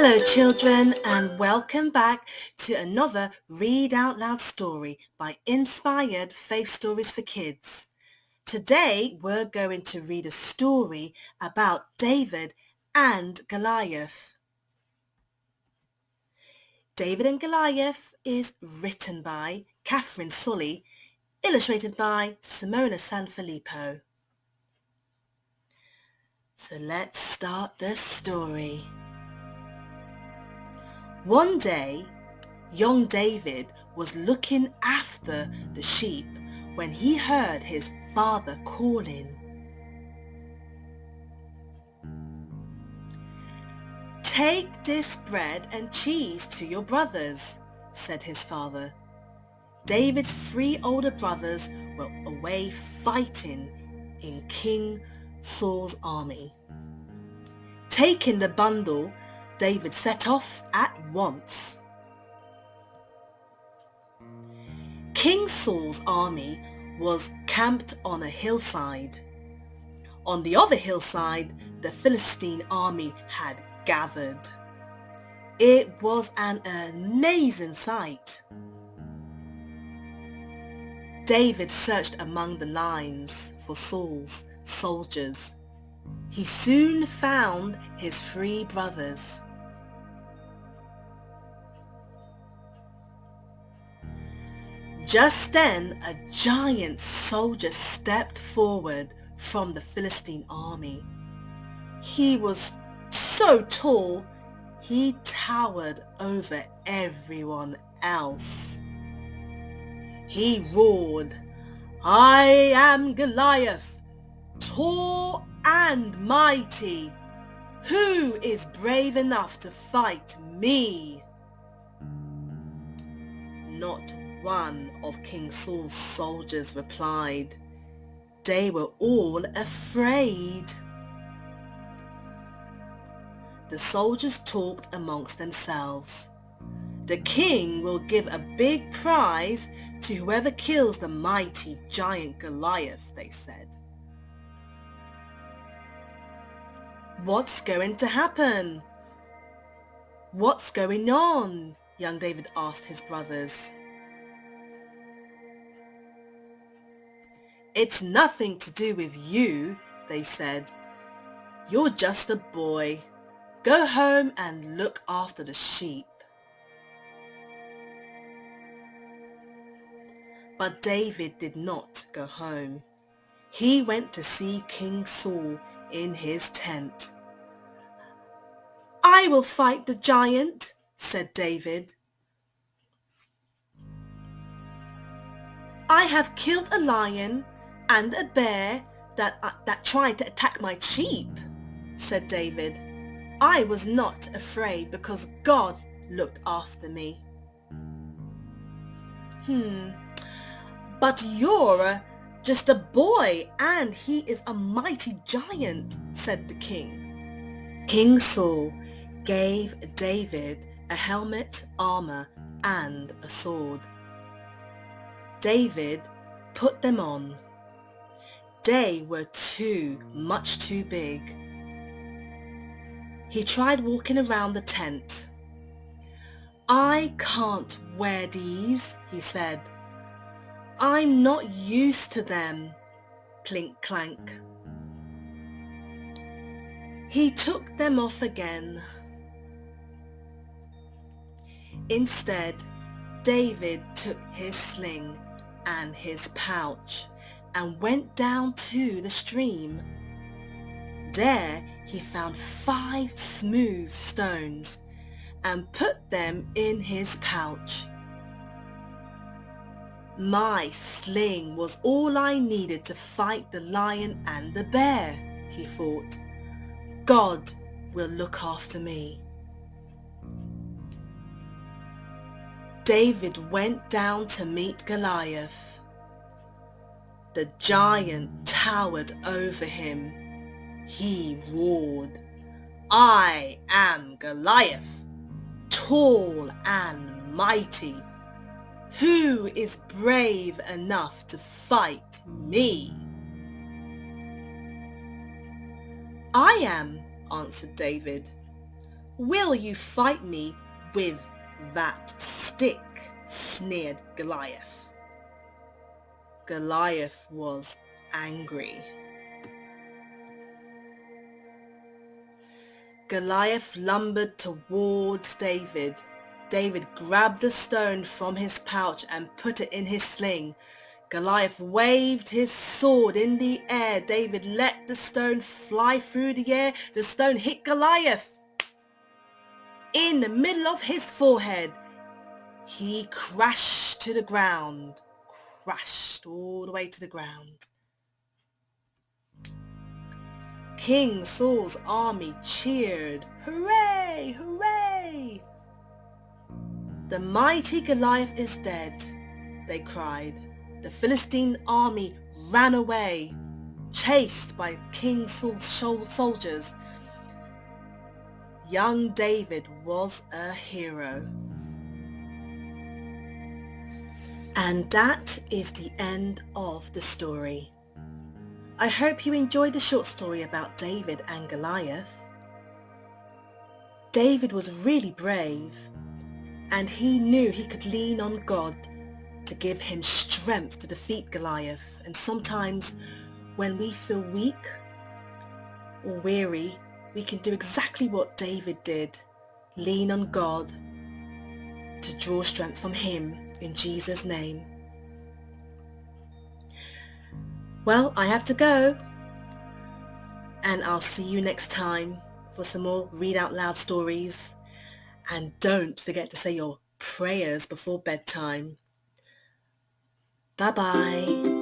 Hello children, and welcome back to another Read Out Loud story by Inspired Faith Stories for Kids. Today we're going to read a story about David and Goliath. David and Goliath is written by Katherine, Sully, illustrated by Simona Sanfilippo. So let's start the story. One day, young David was looking after the sheep when he heard his father calling. "Take this bread and cheese to your brothers," said his father. David's 3 older brothers were away fighting in King Saul's army. Taking the bundle, David set off at once. King Saul's army was camped on a hillside. On the other hillside, the Philistine army had gathered. It was an amazing sight. David searched among the lines for Saul's soldiers. He soon found his 3 brothers. Just then, a giant soldier stepped forward from the Philistine army. He was so tall, he towered over everyone else. He roared, "I am Goliath, tall and mighty. Who is brave enough to fight me?" Not one of King Saul's soldiers replied. They were all afraid. The soldiers talked amongst themselves. "The king will give a big prize to whoever kills the mighty giant Goliath," they said. "What's going to happen? What's going on?" young David asked his brothers. "It's nothing to do with you," they said. "You're just a boy. Go home and look after the sheep." But David did not go home. He went to see King Saul in his tent. "I will fight the giant," said David. "I have killed a lion and a bear that tried to attack my sheep," said David. "I was not afraid because God looked after me." "But you're just a boy and he is a mighty giant," said the king. King Saul gave David a helmet, armor, and a sword. David put them on. They were much too big. He tried walking around the tent. "I can't wear these," he said. "I'm not used to them." Clink clank. He took them off again. Instead, David took his sling and his pouch and went down to the stream. There he found 5 smooth stones and put them in his pouch. My sling was all I needed to fight the lion and the bear, he thought. God will look after me. David went down to meet Goliath. The giant towered over him. He roared, "I am Goliath, tall and mighty. Who is brave enough to fight me?" "I am," answered David. "Will you fight me with that stick?" sneered Goliath. Goliath was angry. Goliath lumbered towards David. David grabbed the stone from his pouch and put it in his sling. Goliath waved his sword in the air. David let the stone fly through the air. The stone hit Goliath in the middle of his forehead. He crashed to the ground. Crashed all the way to the ground. King Saul's army cheered. "Hooray! Hooray! The mighty Goliath is dead," they cried. The Philistine army ran away, chased by King Saul's soldiers. Young David was a hero. And that is the end of the story. I hope you enjoyed the short story about David and Goliath. David was really brave, and he knew he could lean on God to give him strength to defeat Goliath. And sometimes when we feel weak or weary, we can do exactly what David did. Lean on God to draw strength from him in Jesus' name. Well, I have to go, and I'll see you next time for some more Read Out Loud stories. And don't forget to say your prayers before bedtime. Bye-bye.